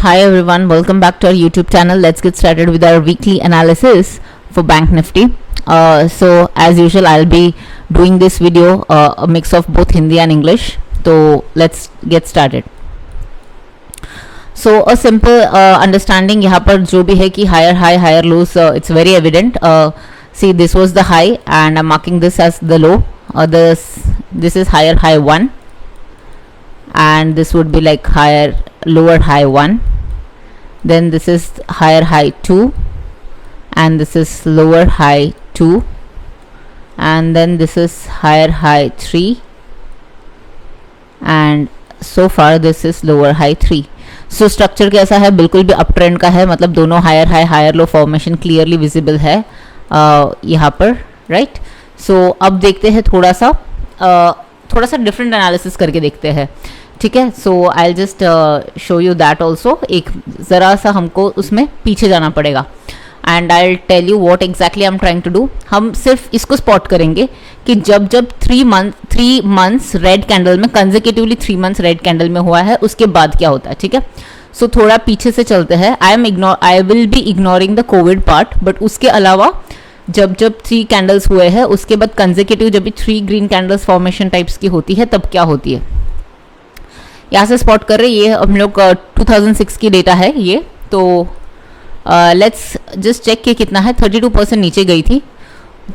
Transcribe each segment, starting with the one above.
Hi everyone, welcome back to our YouTube channel. Let's get started with our weekly analysis for Bank Nifty. So as usual, I'll be doing this video a mix of both Hindi and English. So let's get started. So a simple understanding यहाँ पर जो भी है कि higher high, higher lows, it's very evident. See, this was the high and I'm marking this as the low. This is higher high 1 and this would be like higher lower high 1, then this is higher high 2 and this is lower high 2 and then this is higher high 3 and so far this is lower high 3. So structure कैसा है, बिल्कुल भी up trend का है, मतलब दोनों higher high higher low formation clearly visible है यहाँ पर, राइट. सो अब देखते हैं थोड़ा सा डिफरेंट एनालिसिस करके देखते हैं, ठीक है. So I just show you that also. एक ज़रा सा हमको उसमें पीछे जाना पड़ेगा and I tell you what exactly I am trying to do. हम सिर्फ इसको स्पॉट करेंगे कि जब 3 मंथ्स रेड कैंडल में कंसेक्यूटिवली 3 मंथ्स रेड कैंडल में हुआ है उसके बाद क्या होता है, ठीक है. सो थोड़ा पीछे से चलते हैं. I will be ignoring the Covid part, but उसके अलावा जब 3 कैंडल्स हुए हैं उसके बाद कंसेक्यूटिव जब भी 3 ग्रीन कैंडल्स फॉर्मेशन टाइप्स की होती है तब क्या होती है, यहाँ से स्पॉट कर रहे. ये हम लोग 2006 की डेटा है ये. तो लेट्स जस्ट चेक कि कितना है. 32% नीचे गई थी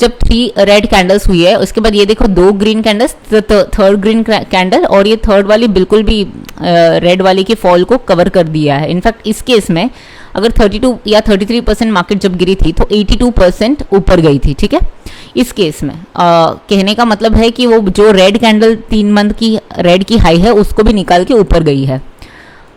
जब 3 रेड कैंडल्स हुई है. उसके बाद ये देखो 2 green candles, third green candle और ये थर्ड वाली बिल्कुल भी रेड वाली के फॉल को कवर कर दिया है. इनफैक्ट इस केस में अगर 32 या 33% मार्केट जब गिरी थी तो 82% ऊपर गई थी, ठीक है. इस केस में कहने का मतलब है कि वो जो रेड कैंडल 3 मंथ की रेड की हाई है उसको भी निकाल के ऊपर गई है.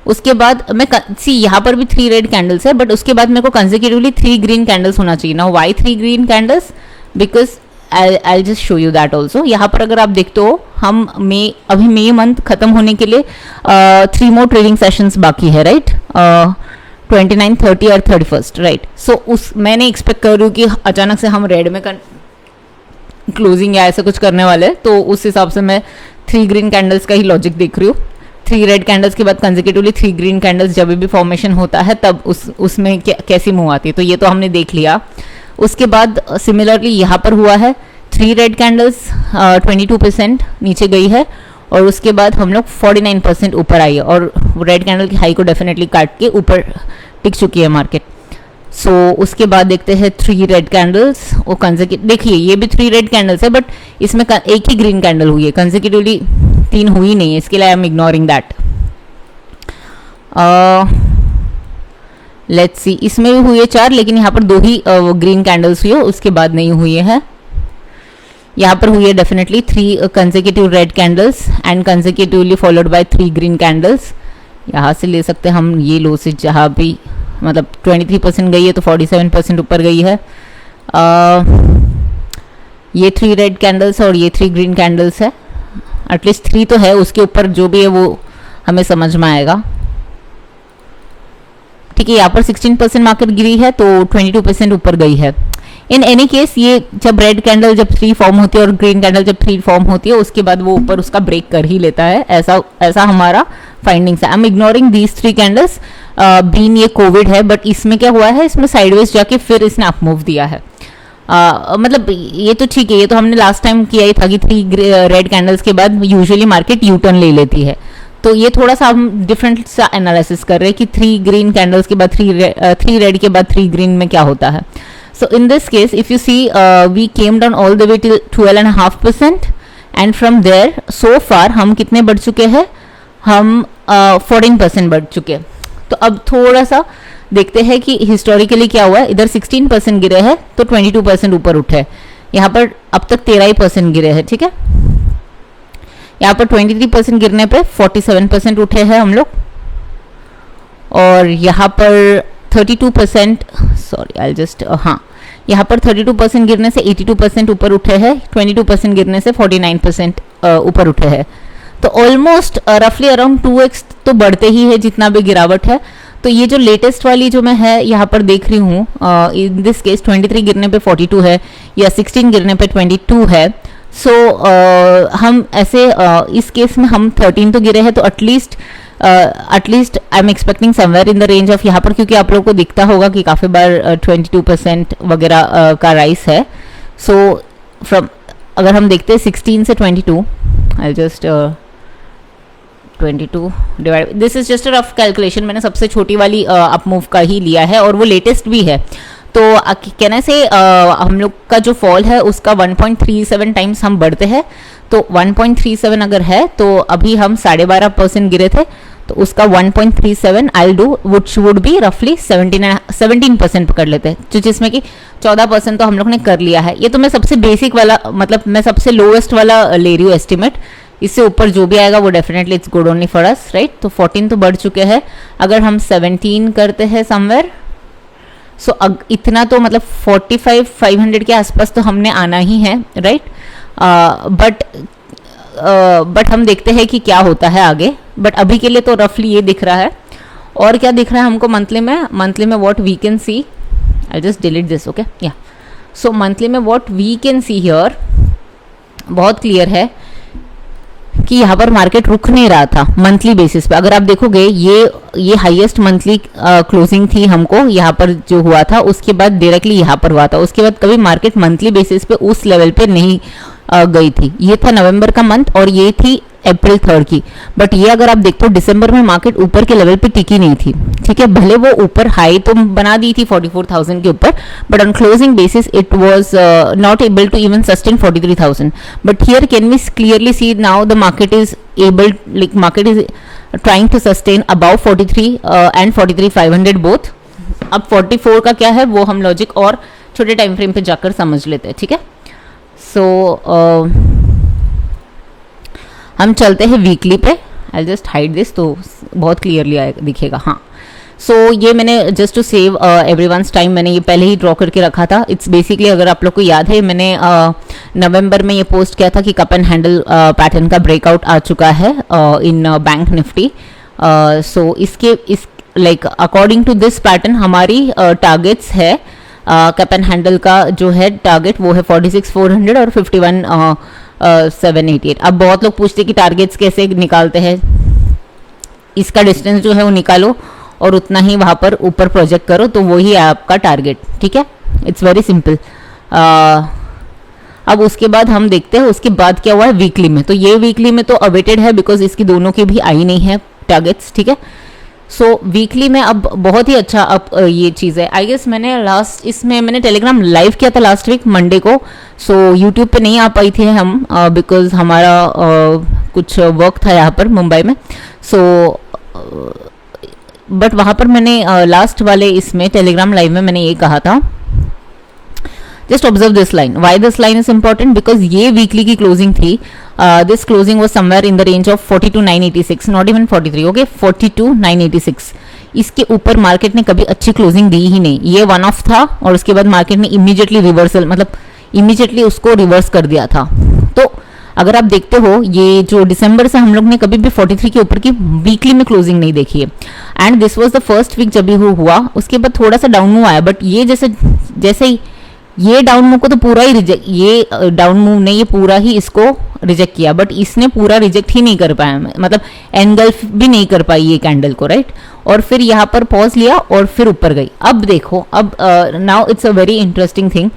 उसके बाद मैं यहाँ पर भी 3 रेड कैंडल्स है, बट उसके बाद मेरे को कंसेक्यूटिवली 3 ग्रीन कैंडल्स होना चाहिए ना. Why 3 green candles? Because I just show you that also. यहाँ पर अगर आप देखते हो हम अभी मई मंथ खत्म होने के लिए 3 मोर ट्रेडिंग सेशंस बाकी है, राइट. 29, 30 और 31st, राइट. सो मैंने एक्सपेक्ट कर रही हूँ कि अचानक से हम रेड में क्लोजिंग या ऐसा कुछ करने वाले, तो उस हिसाब से मैं 3 ग्रीन कैंडल्स का ही लॉजिक देख रही हूँ. 3 रेड कैंडल्स के बाद कंसेक्यूटिवली 3 ग्रीन कैंडल्स जब भी फॉर्मेशन होता है तब उसमें कैसी मूव आती है, तो ये तो हमने देख लिया. उसके बाद सिमिलरली यहाँ पर हुआ है 3 रेड कैंडल्स 22% नीचे गई है और उसके बाद हम लोग 49% ऊपर आई है और रेड कैंडल की हाई को डेफिनेटली काट के ऊपर टिक चुकी है मार्केट. सो उसके बाद देखते हैं 3 रेड कैंडल्स. वो कंसेक्यूटिव देखिए ये भी 3 रेड कैंडल्स है, बट इसमें एक ही ग्रीन कैंडल हुई है, कंसेक्यूटिवली 3 हुई नहीं है, इसके लिए आई am ignoring that. Let's see, इसमें भी हुई है 4, लेकिन यहाँ पर 2 ही ग्रीन कैंडल्स हुई है, उसके बाद नहीं हुई है. यहाँ पर हुई है definitely 3 consecutive red candles and consecutively followed by 3 green candles. यहाँ से ले सकते हैं हम ये लो से, जहाँ भी मतलब 23% गई है तो 47% ऊपर गई है. ये 3 रेड कैंडल्स और ये 3 ग्रीन कैंडल्स है. एटलीस्ट 3 तो है, उसके ऊपर जो भी है वो हमें समझ में आएगा, ठीक है. यहाँ पर 16% मार्केट गिरी है तो 22% ऊपर गई है. इन एनी केस ये जब रेड कैंडल जब 3 फॉर्म होती है और ग्रीन कैंडल जब 3 फॉर्म होती है उसके बाद वो ऊपर उसका ब्रेक कर ही लेता है, ऐसा हमारा फाइंडिंग्स है. I am ignoring these 3 candles. बीन ये कोविड है, बट इसमें क्या हुआ है, इसमें साइडवेज जाके फिर इसने अप मूव दिया है. मतलब ये तो ठीक है, ये तो हमने लास्ट टाइम किया ही था कि 3 रेड कैंडल्स के बाद यूजुअली मार्केट यू टर्न ले लेती है. तो ये थोड़ा सा हम डिफरेंट सा एनालिसिस कर रहे हैं कि 3 ग्रीन कैंडल्स के बाद 3 रेड के बाद 3 ग्रीन में क्या होता है. So in this case, if you see, we came down all the way till 12.5%, and from there so far हम कितने बढ़ चुके हैं, हम 14% बढ़ चुके हैं. तो अब थोड़ा सा देखते हैं कि हिस्टोरिकली क्या हुआ है. इधर 16% गिरे हैं तो 22% ऊपर उठे. यहाँ पर अब तक 13% गिरे हैं, ठीक है. यहाँ पर 23% गिरने पे 47% उठे हैं हम लोग और यहाँ पर 32%, सॉरी आई जस्ट हाँ, यहाँ पर 32% गिरने से 82% ऊपर उठे हैं, 22% गिरने से 49% ऊपर उठे हैं. तो ऑलमोस्ट रफली अराउंड 2x तो बढ़ते ही है जितना भी गिरावट है. तो ये जो लेटेस्ट वाली जो मैं है यहाँ पर देख रही हूँ, इन दिस केस 23 गिरने पे 42 है या 16 गिरने पे 22 है. सो हम ऐसे इस केस में हम 13 तो गिरे हैं तो at least at least I am expecting somewhere in the range of यहाँ पर, क्योंकि आप लोगों को दिखता होगा कि काफ़ी बार 22% वगैरह का राइस है. सो फ्रॉम अगर हम देखते हैं 16 से 22, I just 22 divide, this is just a rough calculation, मैंने सबसे छोटी वाली अप मूव का ही लिया है और वो लेटेस्ट भी है. तो कहने से हम लोग का जो फॉल है उसका 1.37 टाइम्स हम बढ़ते हैं. तो 1.37 अगर है तो अभी हम 12.5% गिरे थे, तो उसका 1.37 I do which would be रफली 17% पकड़ लेते हैं, तो जिसमें कि 14% तो हम लोग ने कर लिया है. ये तो मैं सबसे बेसिक वाला, मतलब मैं सबसे लोएस्ट वाला ले रही हूँ एस्टिमेट. इससे ऊपर जो भी आएगा वो definitely it's good only for us, right. तो 14 तो बढ़ चुके हैं. अगर हम 17 करते हैं समवेयर, सो इतना तो मतलब 45,500 के आसपास तो हमने आना ही है, राइट. बट हम देखते हैं कि क्या होता है आगे. बट अभी के लिए तो रफली ये दिख रहा है. और क्या दिख रहा है हमको मंथली में what we can see, I just delete this, okay. या सो मंथली में what we can see here बहुत क्लियर है कि यहाँ पर मार्केट रुक नहीं रहा था मंथली बेसिस पे. अगर आप देखोगे ये हाईएस्ट मंथली क्लोजिंग थी हमको यहाँ पर जो हुआ था, उसके बाद डायरेक्टली यहाँ पर हुआ था. उसके बाद कभी मार्केट मंथली बेसिस पे उस लेवल पे नहीं गई थी. ये था नवंबर का मंथ और ये थी अप्रैल 3 की. बट ये अगर आप देखते हो दिसंबर में मार्केट ऊपर के लेवल पे टिकी नहीं थी, ठीक है. भले वो ऊपर हाई तो बना दी थी 44,000 के ऊपर, but on closing basis it was not able to even sustain 43,000. But here can we clearly see now the market is able, like market is trying to sustain above 43 and 43,500 both. अब 44 का क्या है वो हम logic और छोटे time frame पे जाकर समझ लेते हैं, ठीक है. सो हम चलते हैं वीकली पे. आई जस्ट हाइड दिस तो बहुत क्लियरली दिखेगा. हाँ, सो ये मैंने just to save everyone's time मैंने ये पहले ही ड्रॉ करके रखा था. इट्स बेसिकली, अगर आप लोग को याद है, मैंने नवंबर में ये पोस्ट किया था कि कप एंड हैंडल पैटर्न का ब्रेकआउट आ चुका है इन बैंक निफ्टी. सो इसके like according to this pattern हमारी टारगेट्स है कप एंड हैंडल का जो है टारगेट वो है 46,400 और 51,788. अब बहुत लोग पूछते हैं कि टारगेट्स कैसे निकालते हैं. इसका डिस्टेंस जो है वो निकालो और उतना ही वहां पर ऊपर प्रोजेक्ट करो, तो वही है आपका टारगेट, ठीक है. It's very simple. अब उसके बाद हम देखते हैं उसके बाद क्या हुआ है वीकली में. तो ये वीकली में तो अवेटेड है बिकॉज इसकी दोनों की भी आई नहीं है टारगेट्स, ठीक है. सो वीकली में अब बहुत ही अच्छा अब ये चीज़ है. आई गेस मैंने लास्ट इसमें मैंने टेलीग्राम लाइव किया था लास्ट वीक मंडे को. सो यूट्यूब पे नहीं आ पाई थी हम बिकॉज हमारा कुछ वर्क था यहाँ पर मुंबई में. सो बट वहाँ पर मैंने लास्ट वाले इसमें टेलीग्राम लाइव में मैंने ये कहा था, just observe this line. Why this line is important because ये वीकली की क्लोजिंग थी. This closing was somewhere in the range of 42,986, not even 43, okay, 42,986. इसके ऊपर मार्केट ने कभी अच्छी क्लोजिंग दी ही नहीं. ये वन ऑफ था और उसके बाद मार्केट ने इमीडिएटली रिवर्सल, मतलब इमीडिएटली उसको रिवर्स कर दिया था. तो अगर आप देखते हो ये जो दिसंबर से हम लोग ने कभी भी 43 के ऊपर की वीकली में क्लोजिंग नहीं देखी है. And this was the first week जब भी हुआ, उसके बाद थोड़ा सा डाउन मूव आया. बट ये जैसे ही ये डाउन मूव को तो पूरा ही रिजेक्ट, ये डाउन मूव ने ये पूरा ही इसको रिजेक्ट किया. बट इसने पूरा रिजेक्ट ही नहीं कर पाया, मतलब एनगल्फ भी नहीं कर पाई ये कैंडल को, राइट. और फिर यहाँ पर पॉज लिया और फिर ऊपर गई. अब देखो, अब now it's a very interesting thing.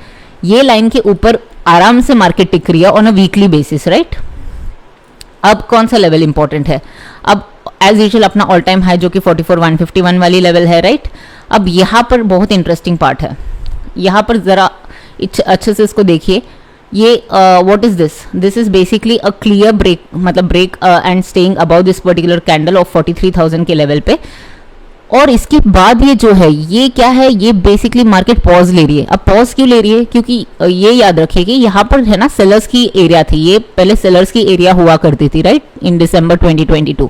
ये लाइन के ऊपर आराम से मार्केट टिक रही है on a weekly basis, right. अब कौन सा लेवल इंपॉर्टेंट है? अब एज यूजुअल अपना ऑल टाइम हाई जो कि 44,151 वाली लेवल है, राइट. अब यहाँ पर बहुत इंटरेस्टिंग पार्ट है. यहाँ पर जरा अच्छे से इसको देखिए. ये what is this? This is basically a clear break, मतलब break and staying about this particular candle of 43,000 के लेवल पे. और इसके बाद ये जो है ये क्या है, ये बेसिकली मार्केट पॉज ले रही है. अब पॉज क्यों ले रही है? क्योंकि ये याद रखिए कि यहाँ पर है ना सेलर्स की एरिया थी, ये पहले सेलर्स की एरिया हुआ करती थी, राइट, इन दिसंबर 2022.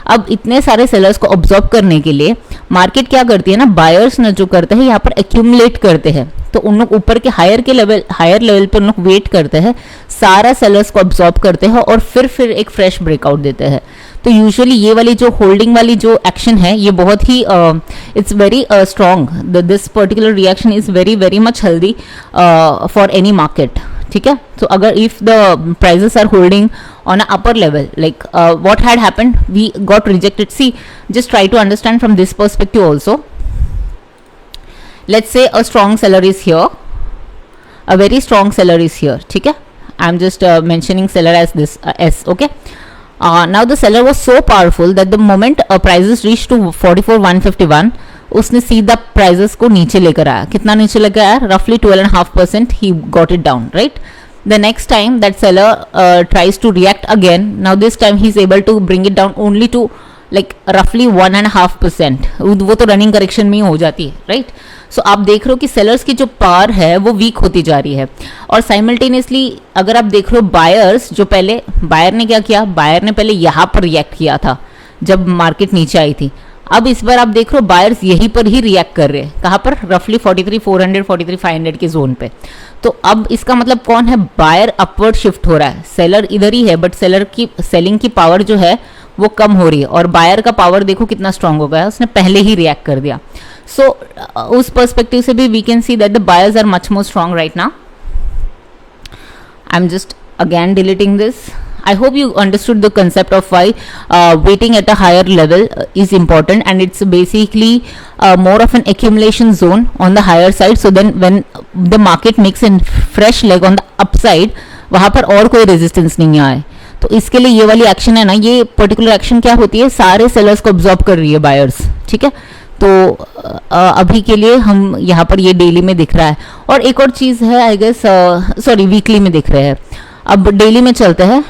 अब इतने सारे सेलर्स को ऑब्जॉर्व करने के लिए मार्केट क्या करती है ना, बायर्स ने जो करते हैं यहाँ पर एक्यूमुलेट करते हैं. तो उन लोग ऊपर के हायर लेवल पर उन लोग वेट करते हैं, सारा सेलर्स को ऑब्जॉर्व करते हैं और फिर एक फ्रेश ब्रेकआउट देते हैं. तो यूजुअली ये वाली जो होल्डिंग वाली जो एक्शन है ये बहुत ही it's very strong. This particular reaction is very much healthy for any market, ठीक है. तो अगर if the prices are holding on a upper level, like what had happened, we got rejected. See, just try to understand from this perspective also. Let's say a strong seller is here, a very strong seller is here, ठीक है, I'm just mentioning seller as this S, okay. Now the seller was so powerful that the moment prices reached to 44,151, उसने सीधा prices को नीचे लेकर आया. कितना नीचे लेकर आया? Roughly 12.5% he got it down, right? The next time that seller tries to react again, now this time he is able to bring it down only to like roughly 1.5%. वो तो रनिंग करेक्शन में ही हो जाती है, right. सो आप देख रहे हो कि सेलर्स की जो पावर है वो वीक होती जा रही है. और साइमल्टेनियसली अगर आप देख रहे हो बायर्स, जो पहले बायर ने क्या किया, बायर ने पहले यहाँ पर रिएक्ट किया था जब मार्केट नीचे आई थी. अब इस बार आप देख रहे हो बायर्स यहीं पर ही रिएक्ट कर रहे हैं. कहाँ पर? रफली 43,400 43,500 के जोन पे. तो अब इसका मतलब कौन है? बायर अपवर्ड शिफ्ट हो रहा है. सेलर इधर ही है बट सेलर की सेलिंग की पावर जो है वो कम हो रही है और बायर का पावर देखो कितना स्ट्रांग हो गया है, उसने पहले ही रिएक्ट कर दिया. सो उस पर्सपेक्टिव से भी we can see that the buyers are much more strong right now. I am just again deleting this. I hope you understood the concept of why waiting at a higher level is important, and it's basically more of an accumulation zone on the higher side. So then when the market makes a fresh leg on the upside, वहाँ पर और कोई resistance नहीं आए. तो इसके लिए ये वाली एक्शन है ना, ये पर्टिकुलर एक्शन क्या होती है, सारे सेलर्स को ऑब्जॉर्ब कर रही है बायर्स, ठीक है. तो अभी के लिए हम यहाँ पर ये डेली में दिख रहा है. और एक और चीज़ है आई गेस, सॉरी वीकली में दिख रहे हैं. अब डेली में चलते हैं.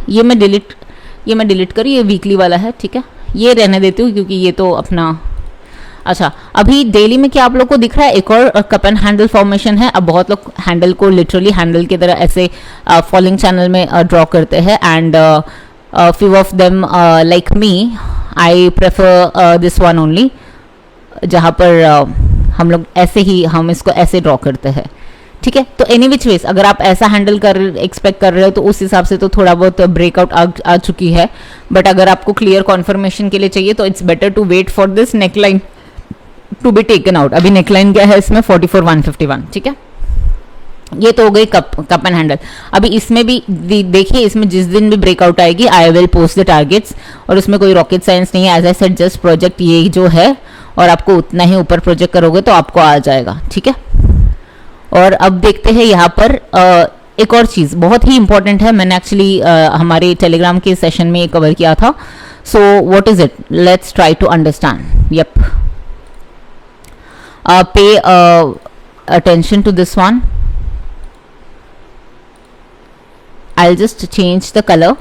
ये मैं डिलीट करूँ, ये वीकली वाला है, ठीक है, ये रहने देती हूँ क्योंकि ये तो अपना. अच्छा, अभी डेली में क्या आप लोग को दिख रहा है, एक और कप एंड हैंडल फॉर्मेशन है. अब बहुत लोग हैंडल को लिटरली हैंडल की तरह ऐसे फॉलिंग चैनल में ड्रॉ करते हैं, and few of them like me I prefer this one only, जहाँ पर हम लोग ऐसे ही हम इसको ऐसे ड्रॉ करते हैं, ठीक है. तो एनी विच वेज अगर आप ऐसा हैंडल एक्सपेक्ट कर रहे हो तो उस हिसाब से तो थोड़ा बहुत ब्रेकआउट आ चुकी है. बट अगर आपको क्लियर कॉन्फर्मेशन के लिए चाहिए तो it's better to wait for this neckline to be taken out. अभी नेकलाइन क्या है इसमें 44,151, ठीक है. ये तो हो गई कप एंड हैंडल. अभी इसमें भी देखिए, इसमें जिस दिन भी ब्रेकआउट आएगी I will post the targets, और उसमें कोई रॉकेट साइंस नहीं है. As I said just project ये जो है, और आपको उतना ही ऊपर प्रोजेक्ट करोगे तो आपको आ जाएगा, ठीक है. और अब देखते हैं यहाँ पर एक और चीज़ बहुत ही इंपॉर्टेंट है, मैंने एक्चुअली हमारे टेलीग्राम के सेशन में कवर किया था. So what is it, let's try to understand. Yup, pay attention to this one. I just change the colour.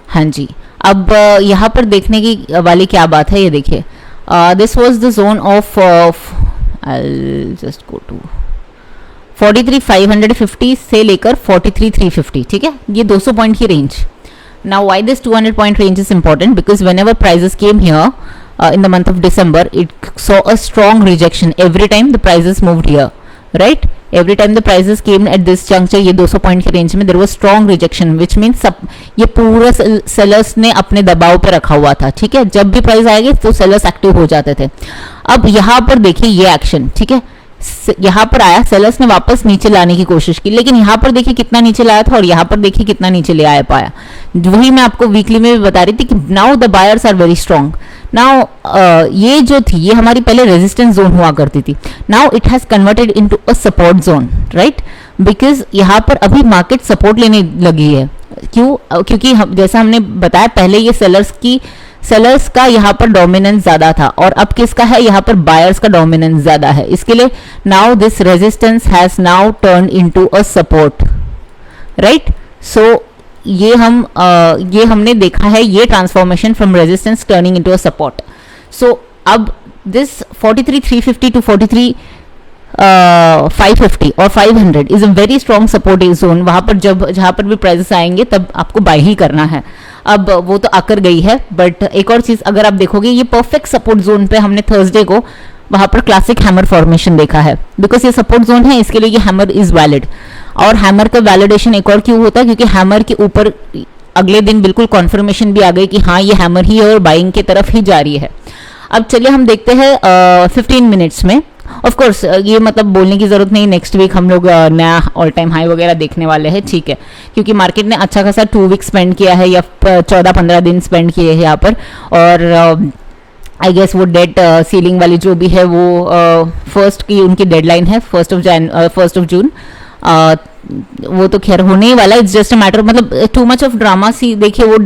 हाँ जी, अब यहाँ पर देखने की वाली क्या बात है, ये देखिए. This was the zone of I'll just go to 43,550 से लेकर 43,350, ठीक है. ये 200 पॉइंट की range. Now why this 200 point range is important? Because whenever prices came here in the month of December, it saw a strong rejection every time the prices moved here, right? Every time the prices came at this juncture, ये 200 point की range में there was strong rejection, which means ये पूरा sellers ने अपने दबाव पे रखा हुआ था, ठीक है. जब भी प्राइस आएगी तो सेलर्स एक्टिव हो जाते थे. अब यहाँ पर देखिए ये एक्शन, ठीक है, यहाँ पर आया, सेलर्स ने वापस नीचे लाने की कोशिश की, लेकिन यहाँ पर देखिए कितना नीचे लाया था और यहाँ पर देखिए कितना नीचे ले आया पाया. वही मैं आपको वीकली में भी बता रही थी कि now the buyers are very strong. Now ये जो थी ये हमारी पहले रेजिस्टेंस जोन हुआ करती थी. Now it has converted into a support zone, right. Because यहाँ पर अभी मार्केट सपोर्ट लेने लगी है. क्यों? क्योंकि जैसा हमने बताया पहले, ये सेलर्स का यहाँ पर डोमिनेंस ज्यादा था, और अब किसका है, यहाँ पर बायर्स का डोमिनेंस ज्यादा है. इसके लिए now this resistance has now turn into a support, right. So ये हमने देखा है, ये transformation from resistance turning into a support. So अब दिस 43,350 टू 43,550 और 500 is a very strong support zone. वहां पर जहां पर भी प्राइसेस आएंगे तब आपको बाय ही करना है. अब वो तो आकर गई है, बट एक और चीज अगर आप देखोगे, ये परफेक्ट सपोर्ट जोन पे हमने थर्सडे को वहां पर क्लासिक हैमर फॉर्मेशन देखा है. बिकॉज ये सपोर्ट जोन है, इसके लिए ये हैमर इज वैलिड. और हैमर का वैलिडेशन एक और क्यों होता है, क्योंकि हैमर के ऊपर अगले दिन बिल्कुल कॉन्फर्मेशन भी आ गई कि हाँ ये हैमर ही है और बाइंग की तरफ ही जा रही है. अब चलिए हम देखते हैं 15 मिनट्स में, ऑफ कोर्स ये मतलब बोलने की जरूरत नहीं, नेक्स्ट वीक हम लोग नया ऑल टाइम हाई वगैरह देखने वाले हैं, ठीक है, क्योंकि मार्केट ने अच्छा खासा 2 वीक स्पेंड किया है या 14-15 दिन स्पेंड किए हैं यहाँ पर। और आई गेस वो डेट सीलिंग वाली जो भी है वो फर्स्ट की उनकी डेडलाइन है 1 जून। वो तो खैर होने ही वाला, इट्स जस्ट अ मैटर, मतलब टू मच ऑफ ड्रामा सी। देखिए वो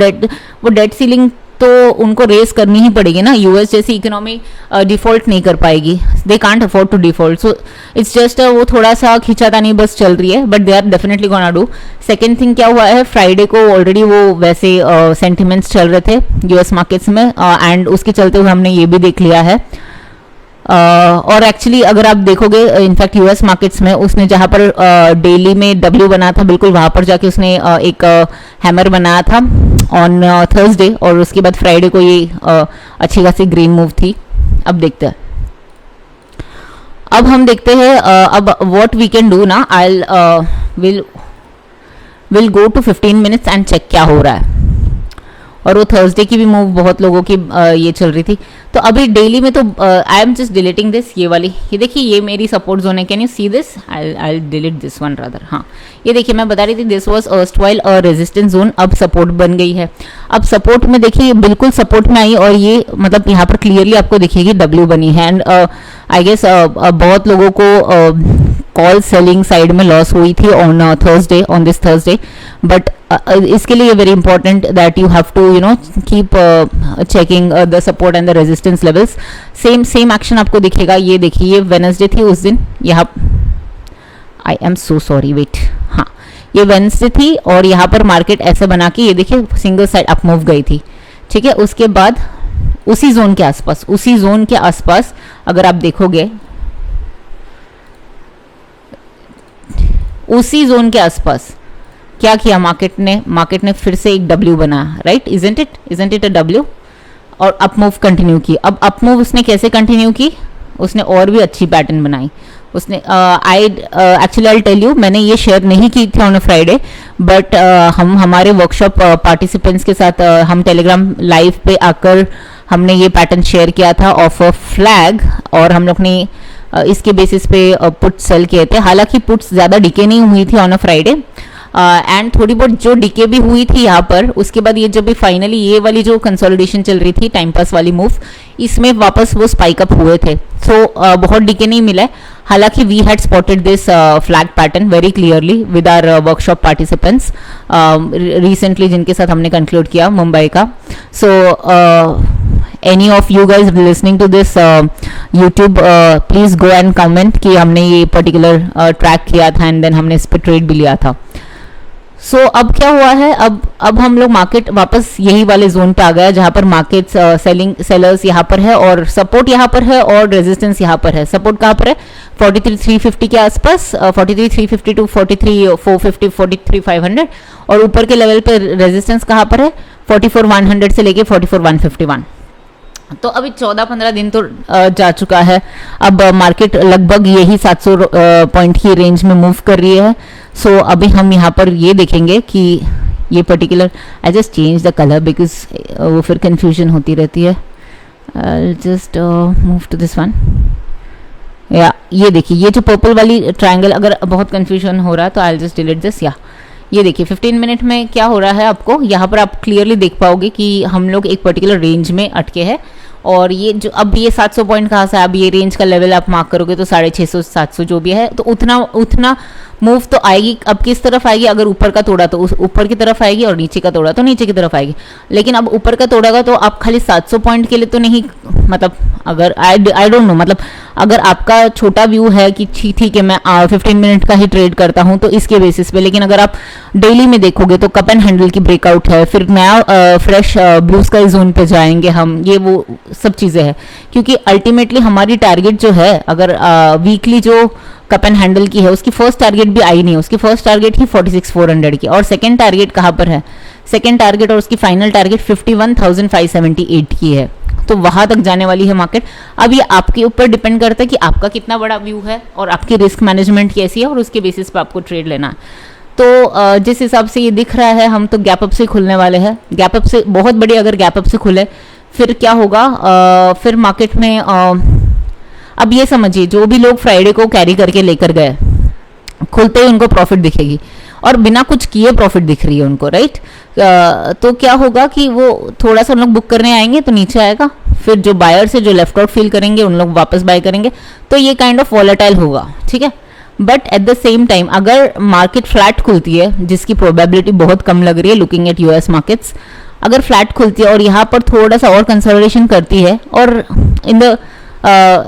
डेट सीलिंग तो उनको रेस करनी ही पड़ेगी ना, यूएस जैसी इकोनॉमी डिफॉल्ट नहीं कर पाएगी, they can't afford to default, so it's just वो थोड़ा सा खींचातानी बस चल रही है, but they are definitely gonna do. Second thing क्या हुआ है, फ्राइडे को ऑलरेडी वो वैसे सेंटिमेंट्स चल रहे थे यूएस मार्केट्स में, एंड उसके चलते हुए हमने ये भी देख लिया है। और एक्चुअली अगर आप देखोगे इनफैक्ट यूएस मार्केट्स में उसने जहां पर डेली में डब्ल्यू बना था, बिल्कुल वहां पर जाके उसने एक हैमर बनाया था ऑन थर्सडे, और उसके बाद फ्राइडे को ये अच्छी खासी ग्रीन मूव थी। अब देखते हैं, अब हम देखते हैं अब व्हाट वी कैन डू ना, I will go to 15 minutes and check क्या हो रहा है। और वो थर्सडे की भी मूव बहुत लोगों की ये चल रही थी, तो अभी डेली में तो आई एम जस्ट डिलीटिंग दिस, ये वाली, ये देखिए ये मेरी सपोर्ट जोन है, can you see this, I delete this one rather. हाँ ये देखिए मैं बता रही थी this was erstwhile resistance zone, अब सपोर्ट बन गई है। अब सपोर्ट में देखिए बिल्कुल सपोर्ट में आई, और ये मतलब यहाँ पर क्लियरली आपको दिखेगी डब्ल्यू बनी है, एंड आई गेस बहुत लोगों को कॉल सेलिंग साइड में लॉस हुई थी on Thursday, on this Thursday, but इसके लिए very important that you have to you know keep checking the support and the resistance levels. Same action आपको दिखेगा, ये देखिए ये वेडनेसडे थी उस दिन, यहाँ I am so sorry wait, हाँ ये वेडनेसडे थी, और यहाँ पर मार्केट ऐसे बना के ये देखिए सिंगल साइड अप मूव गई थी, ठीक है। उसके बाद उसी जोन के आसपास अगर आप देखोगे, उसी जोन के आसपास क्या किया मार्केट ने फिर से एक डब्ल्यू बनाया, right, isn't it a W, और अप मूव कंटिन्यू की। अब अप मूव उसने कैसे कंटिन्यू की, उसने और भी अच्छी पैटर्न बनाई। उसने एक्चुअली आई टेल यू, मैंने ये शेयर नहीं की थी ऑन फ्राइडे, बट हम हमारे वर्कशॉप पार्टिसिपेंट्स के साथ हम टेलीग्राम लाइव पे आकर हमने ये पैटर्न शेयर किया था ऑफ अ फ्लैग, और हम लोग ने इसके बेसिस पे पुट सेल किए थे। हालांकि पुट्स ज़्यादा डिके नहीं हुई थी ऑन अ फ्राइडे, एंड थोड़ी बहुत जो डिके भी हुई थी यहाँ पर, उसके बाद ये जब भी फाइनली ये वाली जो कंसोलिडेशन चल रही थी टाइम पास वाली मूव, इसमें वापस वो स्पाइक अप हुए थे, सो बहुत डिके नहीं मिला। हालांकि we had spotted this flag pattern very clearly with our workshop participants recently, जिनके साथ हमने कंक्लूड किया मुंबई का। सो any of you guys listening to this YouTube please go and comment कि हमने ये particular ट्रैक किया था, एंड देन हमने इस पे ट्रेड भी लिया था। सो अब क्या हुआ है, अब हम लोग मार्केट वापस यही वाले जोन पे आ गया जहां पर मार्केट सेलर्स यहाँ पर है, और सपोर्ट यहाँ पर है, और रेजिस्टेंस यहाँ पर है। सपोर्ट कहाँ पर है, 43,350 के आसपास, 43,350 टू 43,450, 43,500, और ऊपर के लेवल पे रेजिस्टेंस कहाँ पर है, 44,100 से लेके 44,151। तो अभी 14-15 दिन तो जा चुका है, अब मार्केट लगभग यही 700 पॉइंट की रेंज में मूव कर रही है। सो अभी हम यहाँ पर ये देखेंगे कि ये particular, I just change the colour because वो फिर कंफ्यूजन होती रहती है। Just move to this one, या ये देखिए ये जो पर्पल वाली ट्रायंगल, अगर बहुत कंफ्यूजन हो रहा है तो आई जस्ट डिलीट दिस। या ये देखिए 15 मिनट में क्या हो रहा है, आपको यहाँ पर आप क्लियरली देख पाओगे कि हम लोग एक पर्टिकुलर रेंज में अटके हैं, और ये जो अब ये 700 पॉइंट कहाँ से, अब ये रेंज का लेवल आप मार्क करोगे तो 650-700 जो भी है, तो उतना मूव तो आएगी। अब किस तरफ आएगी, अगर ऊपर का तोड़ा तो ऊपर की तरफ आएगी, और नीचे का तोड़ा तो नीचे की तरफ आएगी। लेकिन अब ऊपर का तोड़ेगा तो आप खाली 700 पॉइंट के लिए तो नहीं, मतलब अगर आई डोंट नो, मतलब अगर आपका छोटा व्यू है कि ठीक है मैं 15 मिनट का ही ट्रेड करता हूं तो इसके बेसिस पे, लेकिन अगर आप डेली में देखोगे तो कप एंड हैंडल की ब्रेकआउट है, फिर नया फ्रेश ब्लू स्काई जोन पे जाएंगे हम, ये वो सब चीजें हैं। क्योंकि अल्टीमेटली हमारी टारगेट जो है, अगर वीकली जो कप एंड हैंडल की है उसकी फर्स्ट टारगेट भी आई नहीं है, उसकी फर्स्ट टारगेट ही 46,400 की, और सेकंड टारगेट कहाँ पर है, सेकंड टारगेट और उसकी फाइनल टारगेट 51,578 की है। तो वहां तक जाने वाली है मार्केट। अब ये आपके ऊपर डिपेंड करता है कि आपका कितना बड़ा व्यू है और आपकी रिस्क मैनेजमेंट कैसी है, और उसके बेसिस पे आपको ट्रेड लेना है। तो जिस हिसाब से ये दिख रहा है, हम तो गैप अप से खुलने वाले हैं। गैप अप से बहुत बड़ी, अगर गैप अप से खुले फिर क्या होगा, फिर मार्केट में अब ये समझिए जो भी लोग फ्राइडे को कैरी करके लेकर गए, खुलते ही उनको प्रॉफिट दिखेगी और बिना कुछ किए प्रॉफिट दिख रही है उनको, राइट। तो क्या होगा कि वो थोड़ा सा उन लोग बुक करने आएंगे तो नीचे आएगा, फिर जो बायर से जो लेफ्ट आउट फील करेंगे उन लोग वापस बाय करेंगे, तो ये काइंड ऑफ वॉलेटाइल होगा, ठीक है। But at the same time अगर मार्केट फ्लैट खुलती है, जिसकी प्रोबेबिलिटी बहुत कम लग रही है लुकिंग एट यूएस मार्केट्स, अगर फ्लैट खुलती है और यहाँ पर थोड़ा सा और कंसोलिडेशन करती है और इन द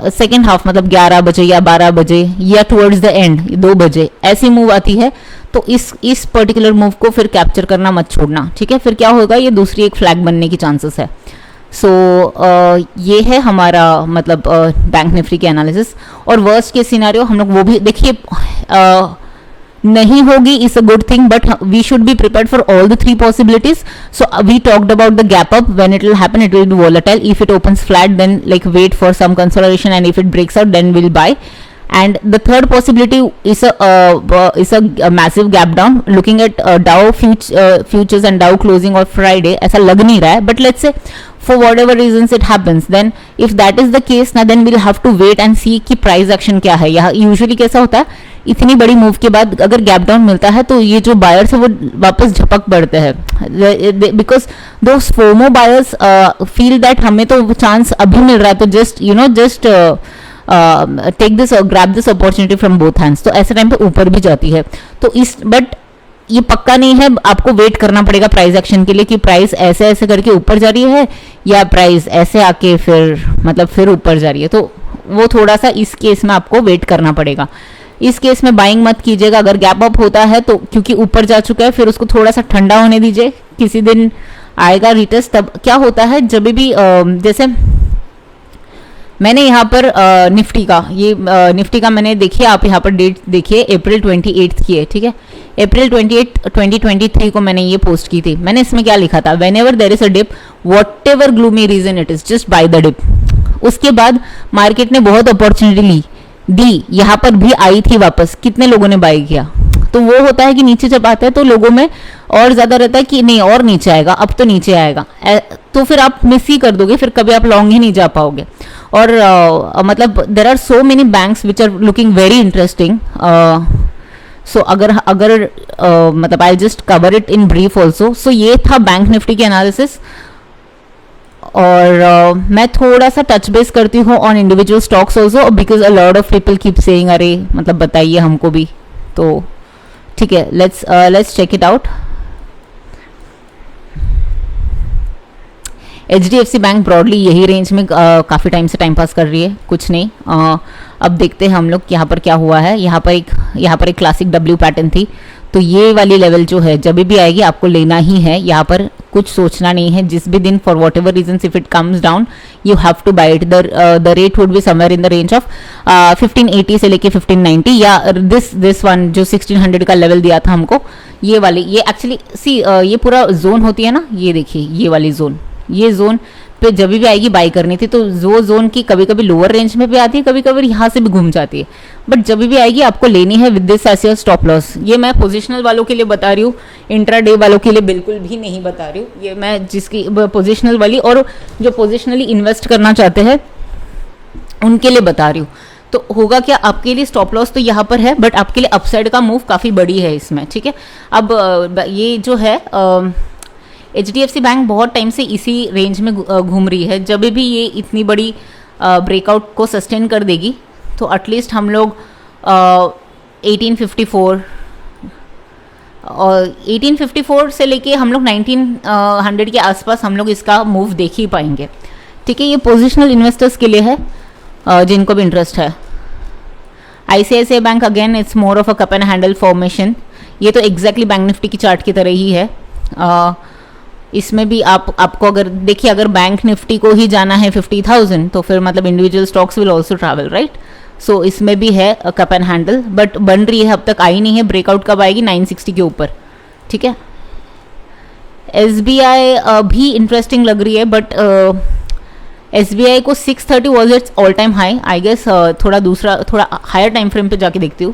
सेकेंड हाफ मतलब 11 बजे या 12 बजे या टुवर्ड्स द एंड 2 बजे ऐसी मूव आती है, तो इस पर्टिकुलर मूव को फिर कैप्चर करना मत छोड़ना, ठीक है। फिर क्या होगा, ये दूसरी एक फ्लैग बनने की चांसेस है। सो ये है हमारा मतलब बैंक निफ्टी के एनालिसिस। और वर्स्ट केस सिनेरियो हम लोग वो भी देखिए, नहीं होगी is a good thing, but we should be prepared for all the 3 possibilities. So we talked about the gap up, when it will happen it will be volatile, if it opens flat then like wait for some consolidation and if it breaks out then will buy. And the third possibility is a massive gap down. Looking at Dow futures and Dow closing on Friday, ऐसा लग नहीं रहा है, but let's say for whatever reasons it happens, then if that is the case ना, then we'll have to wait and see कि price action क्या है। यहाँ usually कैसा होता है, इतनी बड़ी मूव के बाद अगर गैप डाउन मिलता है तो ये जो बायर्स है वो वापस झपक पड़ते हैं, बिकॉज दो फोमो बायर्स फील दैट हमें तो चांस अभी मिल रहा है, तो just take this grab this opportunity from both hands, तो ऐसे टाइम पे ऊपर भी जाती है। तो इस बट ये पक्का नहीं है, आपको वेट करना पड़ेगा प्राइस एक्शन के लिए कि प्राइस ऐसे ऐसे करके ऊपर जा रही है या प्राइस ऐसे आके फिर ऊपर जा रही है, तो वो थोड़ा सा इस केस में आपको वेट करना पड़ेगा। इस केस में बाइंग मत कीजिएगा, अगर गैप अप होता है तो क्योंकि ऊपर जा चुका है, फिर उसको थोड़ा सा ठंडा होने दीजिए, किसी दिन आएगा रिटेस्ट। तब क्या होता है, जब भी जैसे मैंने यहाँ पर निफ्टी का मैंने देखिए, आप यहाँ पर डेट देखिए, अप्रैल 28 की है, ठीक है। अप्रैल 28 2023 को मैंने ये पोस्ट की थी। मैंने इसमें क्या लिखा था, whenever there is a dip whatever gloomy reason it is just buy the dip. उसके बाद मार्केट ने बहुत अपॉर्चुनिटी दी, यहाँ पर भी आई थी वापस, कितने लोगों ने बाय किया। तो वो होता है कि नीचे जब आता है तो लोगों में और ज्यादा रहता है कि नहीं और नीचे आएगा, अब तो नीचे आएगा, तो फिर आप मिस ही कर दोगे, फिर कभी आप लॉन्ग ही नहीं जा पाओगे। और मतलब there are so many banks which are looking very interesting. So अगर मतलब I just cover it in brief also. So ये था बैंक निफ्टी के एनालिसिस। और मैं थोड़ा सा टच बेस करती हूँ on individual stocks also, because a lot of people keep saying अरे मतलब बताइए हमको भी, तो ठीक है, let's check it out. HDFC bank broadly यही रेंज में काफ़ी टाइम से टाइम पास कर रही है, कुछ नहीं। अब देखते हैं हम लोग यहाँ पर क्या हुआ है। यहाँ पर एक क्लासिक W पैटर्न थी, तो ये वाली लेवल जो है जब भी आएगी आपको लेना ही है, यहाँ पर कुछ सोचना नहीं है। जिस भी दिन for whatever reason if it comes down you have to buy it. The rate would be somewhere in the range of 1580 से लेके 1590, या दिस वन जो 1600 का लेवल दिया था हमको, ये वाली, ये एक्चुअली ये पूरा जोन होती है ना, ये देखिए ये वाली जोन, ये जोन पे जब भी आएगी बाई करनी थी। तो जो जोन की कभी कभी लोअर रेंज में भी आती है, कभी कभी यहाँ से भी घूम जाती है, बट जब भी आएगी आपको लेनी है with this as your stop loss. ये मैं पोजिशनल वालों के लिए बता रही हूँ, इंट्राडे वालों के लिए बिल्कुल भी नहीं बता रही हूँ। ये मैं जिसकी पोजिशनल वाली और जो पोजिशनली इन्वेस्ट करना चाहते हैं उनके लिए बता रही हूँ। तो होगा क्या, आपके लिए स्टॉप लॉस तो यहाँ पर है, बट आपके लिए अपसाइड का मूव काफ़ी बड़ी है इसमें, ठीक है। अब ये जो है HDFC बैंक बहुत टाइम से इसी रेंज में घूम रही है। जब भी ये इतनी बड़ी ब्रेकआउट को सस्टेन कर देगी तो एटलीस्ट हम लोग 1854 और 1854 से लेके हम लोग 1900 के आसपास हम लोग इसका मूव देख ही पाएंगे, ठीक है। ये पोजिशनल इन्वेस्टर्स के लिए है जिनको भी इंटरेस्ट है। ICICI bank again it's more of a cup and handle formation. ये तो एग्जैक्टली बैंक निफ्टी की चार्ट की तरह ही है। इसमें भी आपको अगर देखिए, अगर बैंक निफ्टी को ही जाना है 50,000 तो फिर मतलब individual stocks will also travel, right. So इसमें भी है कप एंड हैंडल, बट बन रही है, अब तक आई नहीं है। ब्रेकआउट कब आएगी, 960 के ऊपर, ठीक है। SBI भी इंटरेस्टिंग लग रही है, बट SBI को 630 was it's all time high. I guess थोड़ा हायर टाइम फ्रेम पे जाके देखती हूँ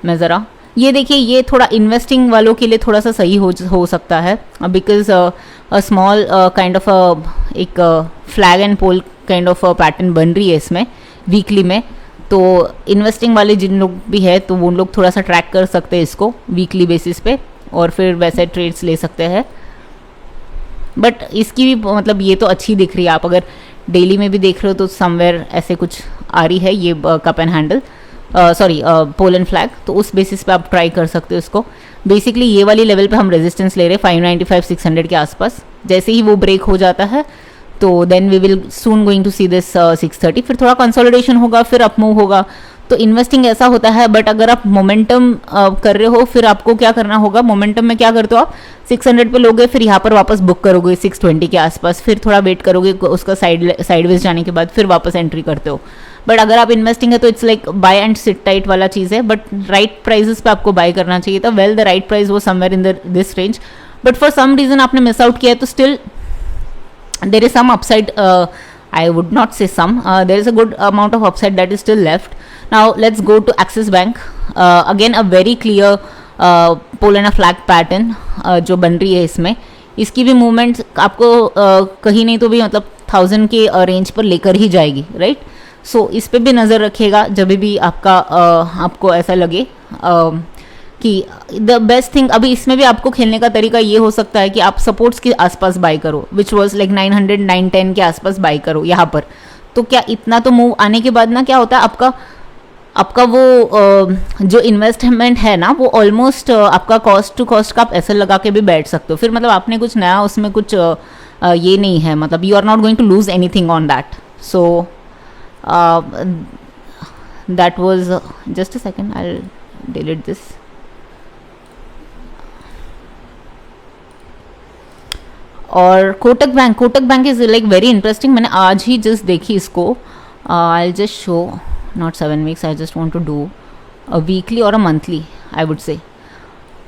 मैं ज़रा। ये देखिए, ये थोड़ा इन्वेस्टिंग वालों के लिए थोड़ा सा सही हो सकता है, because a small kind of एक flag and pole kind of pattern बन रही है इसमें। वीकली में। तो इन्वेस्टिंग वाले जिन लोग भी है तो वो लोग थोड़ा सा ट्रैक कर सकते हैं इसको वीकली बेसिस पे और फिर वैसे ट्रेड्स ले सकते हैं। बट इसकी भी मतलब ये तो अच्छी दिख रही है, आप अगर डेली में भी देख रहे हो तो समवेयर ऐसे कुछ आ रही है ये cup and handle, sorry pollen flag, तो उस बेसिस पे आप ट्राई कर सकते हो इसको। बेसिकली ये वाली लेवल पे हम रेजिस्टेंस ले रहे हैं 595 600 के आसपास। जैसे ही वो ब्रेक हो जाता है तो then we will soon going to see this 630, फिर थोड़ा कंसोलिडेशन होगा, फिर अप मूव होगा। तो इन्वेस्टिंग ऐसा होता है। बट अगर आप मोमेंटम कर रहे हो फिर आपको क्या करना होगा, मोमेंटम में क्या करते हो आप 600 पे लोगे, फिर यहाँ पर वापस बुक करोगे 620 के आसपास, फिर थोड़ा वेट करोगे उसका साइडवेज जाने के बाद फिर वापस एंट्री करते हो। बट अगर आप इन्वेस्टिंग है तो it's like buy and sit tight वाला चीज़ है। बट राइट प्राइजेस पे आपको बाय करना चाहिए था। वेल द राइट प्राइस वो somewhere in this range, but for some reason आपने मिस आउट किया है तो still there is some upside. I would not say some, there is a good amount of upside that is still left. Now let's go to Axis Bank. Again a very clear pole and a flag pattern जो बन रही है इसमें। इसकी भी movement आपको कहीं नहीं तो भी मतलब 1000 के रेंज पर लेकर ही जाएगी, राइट। सो इस पे भी नज़र रखिएगा जब भी आपका आपको ऐसा लगे कि द बेस्ट थिंग। अभी इसमें भी आपको खेलने का तरीका ये हो सकता है कि आप सपोर्ट्स के आसपास बाय करो, विच वॉज लाइक 900 910 के आसपास बाय करो यहाँ पर। तो क्या इतना तो मूव आने के बाद ना क्या होता है, आपका वो जो इन्वेस्टमेंट है ना वो ऑलमोस्ट आपका कॉस्ट टू कॉस्ट का आप ऐसा लगा के भी बैठ सकते हो। फिर मतलब आपने कुछ नया उसमें कुछ ये नहीं है, मतलब you are not going to lose anything on that. So that was just a second, I delete this. और Kotak bank is like very interesting. मैंने आज ही जस्ट देखी इसको। I just show not 7 weeks, I just want to do a weekly और a monthly I would say.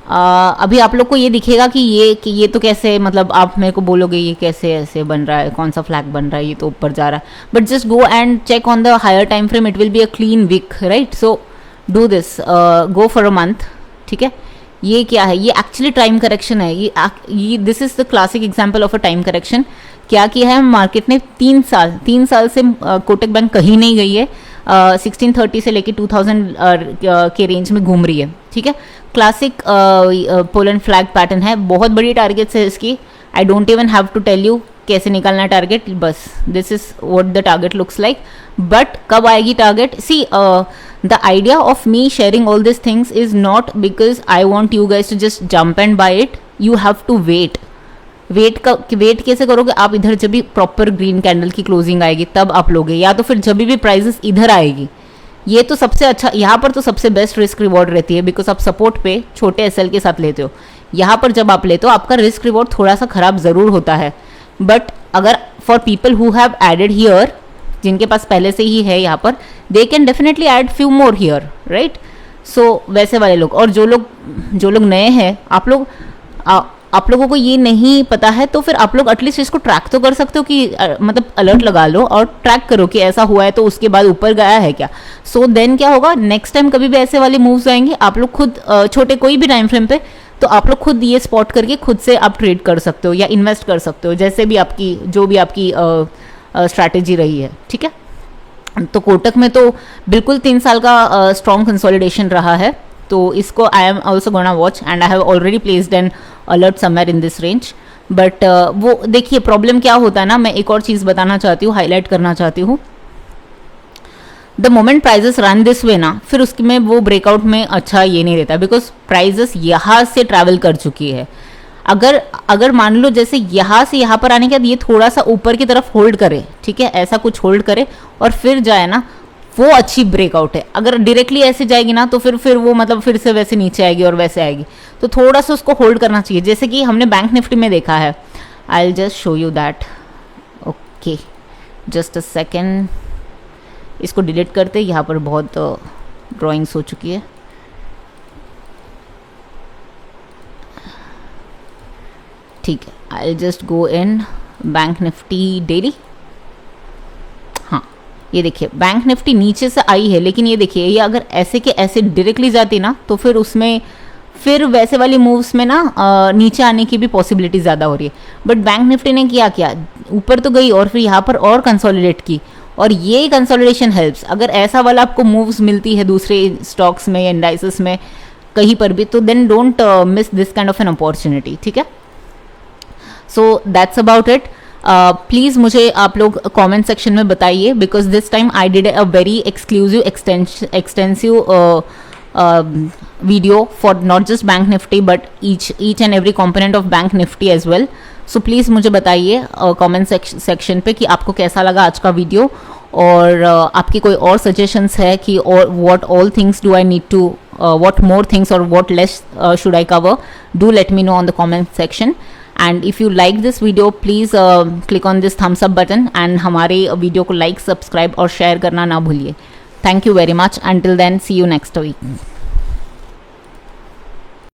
अभी आप लोग को ये दिखेगा कि ये तो कैसे, मतलब आप मेरे को बोलोगे ये कैसे ऐसे बन रहा है, कौन सा फ्लैग बन रहा है, ये तो ऊपर जा रहा है। But just go and check on the higher time frame, it will be a clean week, right. So do this, go for a month, ठीक है। ये क्या है, ये एक्चुअली टाइम करेक्शन है। ये this is the classic example of a time correction. क्या किया है मार्केट ने 3 साल से कोटक बैंक कहीं नहीं गई है, 1630 से लेके 2000 के रेंज में घूम रही है, ठीक है। क्लासिक पोलन फ्लैग पैटर्न है, बहुत बड़ी टारगेट्स है इसकी। I don't even have to tell you कैसे निकालना है टारगेट, बस this is what the target looks like. But कब आएगी target, see the idea of me sharing all these things is not because I want you guys to just jump and buy it. You have to wait कैसे करोगे आप, इधर जब भी proper green candle की closing आएगी तब आप लोगे, या तो फिर जब भी प्राइसेस इधर आएगी। ये तो सबसे अच्छा, यहाँ पर तो सबसे बेस्ट रिस्क रिवॉर्ड रहती है, बिकॉज आप सपोर्ट पे छोटे एसएल के साथ लेते हो। यहाँ पर जब आप लेते हो आपका रिस्क रिवॉर्ड थोड़ा सा खराब ज़रूर होता है। बट अगर for people who have added here, जिनके पास पहले से ही है यहाँ पर, they can definitely add few more here, right. So वैसे वाले लोग, और जो लोग नए हैं, आप लोगों को ये नहीं पता है तो फिर आप लोग एटलीस्ट इसको ट्रैक तो कर सकते हो कि मतलब अलर्ट लगा लो और ट्रैक करो कि ऐसा हुआ है तो उसके बाद ऊपर गया है क्या। सो देन क्या होगा, नेक्स्ट टाइम कभी भी ऐसे वाले मूव्स आएंगे आप लोग खुद छोटे कोई भी टाइम फ्रेम पे, तो आप लोग खुद ये स्पॉट करके खुद से आप ट्रेड कर सकते हो या इन्वेस्ट कर सकते हो, जैसे भी आपकी जो भी आपकी स्ट्रैटेजी रही है, ठीक है। तो कोटक में तो बिल्कुल 3 साल का स्ट्रॉन्ग कंसोलिडेशन रहा है, तो इसको I am also gonna watch and I have already placed N alert somewhere in this range. But वो देखिए प्रॉब्लम क्या होता है ना, मैं एक और चीज़ बताना चाहती हूँ, हाईलाइट करना चाहती हूँ। The moment prices run this way ना, फिर उसमें वो ब्रेकआउट में अच्छा ये नहीं रहता, बिकॉज प्राइजेस यहाँ से ट्रैवल कर चुकी है। अगर मान लो जैसे यहाँ से यहाँ पर आने के बाद ये थोड़ा सा ऊपर की तरफ होल्ड करे, ठीक है, ऐसा कुछ होल्ड करे और फिर जाए ना, वो अच्छी ब्रेकआउट है। अगर डायरेक्टली ऐसे जाएगी ना तो फिर वो मतलब फिर से वैसे नीचे आएगी और वैसे आएगी, तो थोड़ा सा उसको होल्ड करना चाहिए, जैसे कि हमने बैंक निफ्टी में देखा है। I will just show you that. Okay, just a second, इसको डिलीट करते, यहाँ पर बहुत ड्राइंग्स हो चुकी है। ठीक है, I will just go in bank Nifty daily. हाँ, ये देखिए बैंक निफ्टी नीचे से आई है, लेकिन ये देखिए ये अगर ऐसे के ऐसे डायरेक्टली जाती ना तो फिर उसमें फिर वैसे वाली मूव्स में ना नीचे आने की भी पॉसिबिलिटी ज़्यादा हो रही है। बट बैंक निफ्टी ने क्या ऊपर तो गई और फिर यहाँ पर और कंसोलिडेट की और ये कंसोलिडेशन हेल्प्स। अगर ऐसा वाला आपको मूव्स मिलती है दूसरे स्टॉक्स में या इंडाइसेस में कहीं पर भी, तो then don't miss this kind of an opportunity, ठीक है। So that's about it. Please मुझे आप लोग कमेंट सेक्शन में बताइए, because this time I did a very exclusive extensive video for not just bank nifty but each and every component of bank nifty as well. So please मुझे बताइए comment section पे कि आपको कैसा लगा आज का वीडियो, और आपकी कोई और सजेशंस है कि और what all things do I need to what more things or what less should I cover. Do let me know on the comment section. And if you like this video, please click on this thumbs up button and हमारे video को like, subscribe और share करना ना भूलिए. Thank you very much. Until then, see you next week.